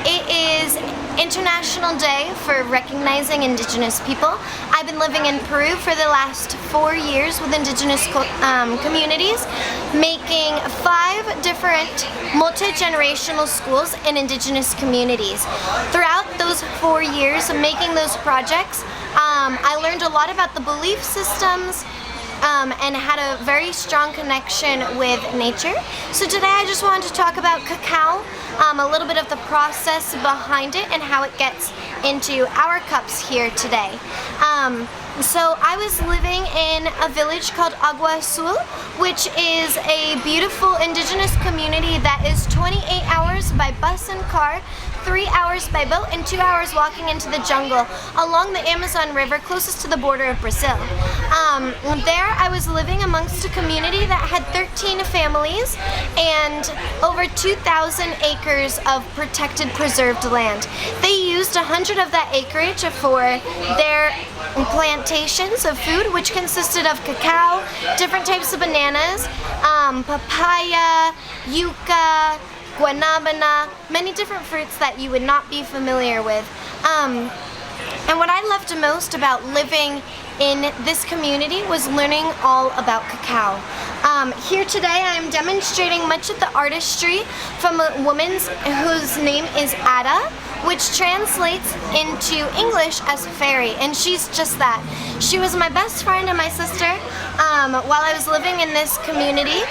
It is International Day for recognizing Indigenous people. I've been living in Peru for the last 4 years with Indigenous communities, making 5 different multi-generational schools in Indigenous communities. Throughout those 4 years of making those projects, I learned a lot about the belief systems, and had a very strong connection with nature. So today I just wanted to talk about cacao, a little bit of the process behind it and how it gets into our cups here today. So I was living in a village called Agua Azul, which is a beautiful indigenous community that is 28 hours by bus and car, 3 hours by boat, and 2 hours walking into the jungle along the Amazon River closest to the border of Brazil. There I was living amongst a community that had 13 families and over 2,000 acres of protected preserved land. They used 100 of that acreage for their plantations of food, which consisted of cacao, different types of bananas, papaya, yucca, guanabana, many different fruits that you would not be familiar with. And what I loved most about living in this community was learning all about cacao. Here today I am demonstrating much of the artistry from a woman whose name is Ada, which translates into English as fairy, and she's just that. She was my best friend and my sister while I was living in this community,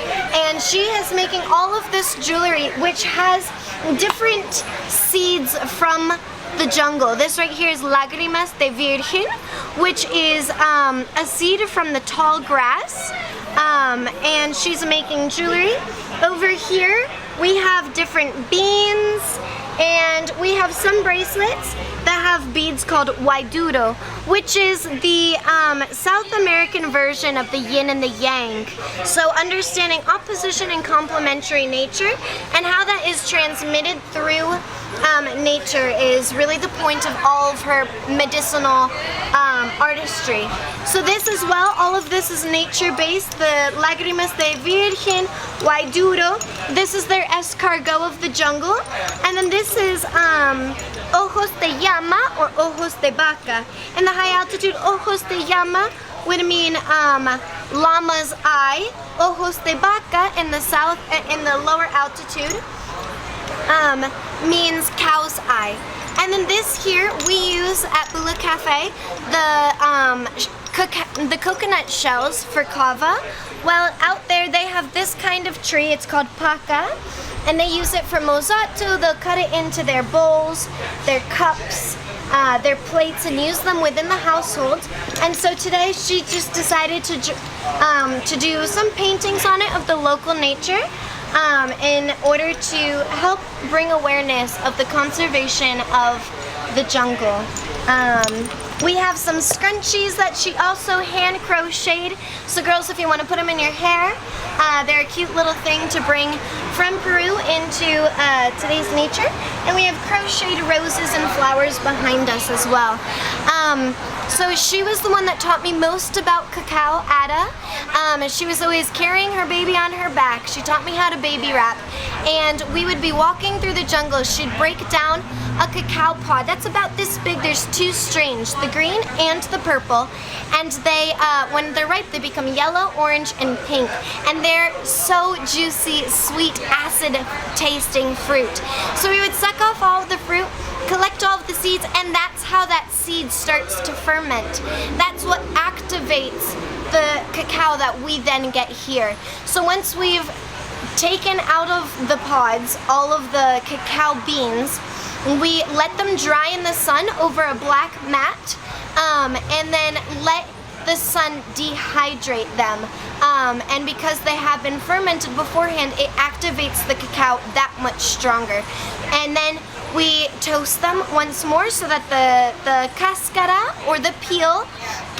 and she is making all of this jewelry which has different seeds from the jungle. This right here is Lágrimas de Virgen, which is a seed from the tall grass, and she's making jewelry. Over here we have different beans, and we have some bracelets that have beads called Waiduro, which is the South American version of the yin and the yang. So understanding opposition and complementary nature and how that is transmitted through nature is really the point of all of her medicinal artistry. So this as well, all of this is nature-based. The Lágrimas de Virgen, Waiduro, this is their escargot of the jungle. And then this is Ojos de Llama or Ojos de Vaca. In the high altitude, Ojos de Llama would mean llama's eye. Ojos de Vaca in the south, in the lower altitude, means cow's eye. And then this here we use at Bula Kafe the coconut shells for kava. Well, out there they have this kind of tree, it's called paca, and they use it for mozato. They'll cut it into their bowls, their cups, their plates, and use them within the household. And so today she just decided to do some paintings on it of the local nature, in order to help bring awareness of the conservation of the jungle. We have some scrunchies that she also hand crocheted. So girls, if you want to put them in your hair, they're a cute little thing to bring from Peru into today's nature. And we have crocheted roses and flowers behind us as well. So she was the one that taught me most about cacao, Ada. She was always carrying her baby on her back. She taught me how to baby wrap. And we would be walking through the jungle. She'd break down a cacao pod that's about this big. There's 2 strains, the green and the purple. And they, when they're ripe, they become yellow, orange, and pink. And they're so juicy, sweet, acid-tasting fruit. So we would suck off all of the fruit, collect all of the seeds, and that's how that seed starts to ferment. That's what activates the cacao that we then get here. So once we've taken out of the pods all of the cacao beans, we let them dry in the sun over a black mat, and then let the sun dehydrate them. And because they have been fermented beforehand, it activates the cacao that much stronger. And then we toast them once more so that the cascara or the peel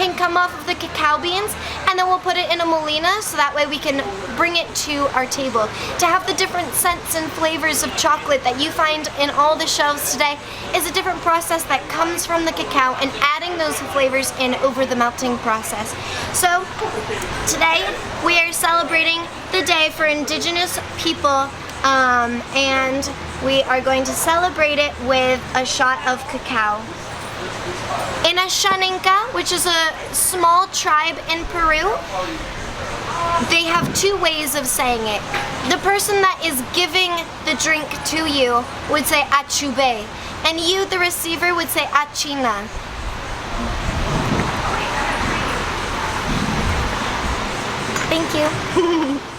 can come off of the cacao beans, and then we'll put it in a molina so that way we can bring it to our table. To have the different scents and flavors of chocolate that you find in all the shelves today is a different process that comes from the cacao and adding those flavors in over the melting process. So today we are celebrating the day for Indigenous people and we are going to celebrate it with a shot of cacao. In Ashaninka, which is a small tribe in Peru, they have two ways of saying it. The person that is giving the drink to you would say achube, and you, the receiver, would say achina. Thank you.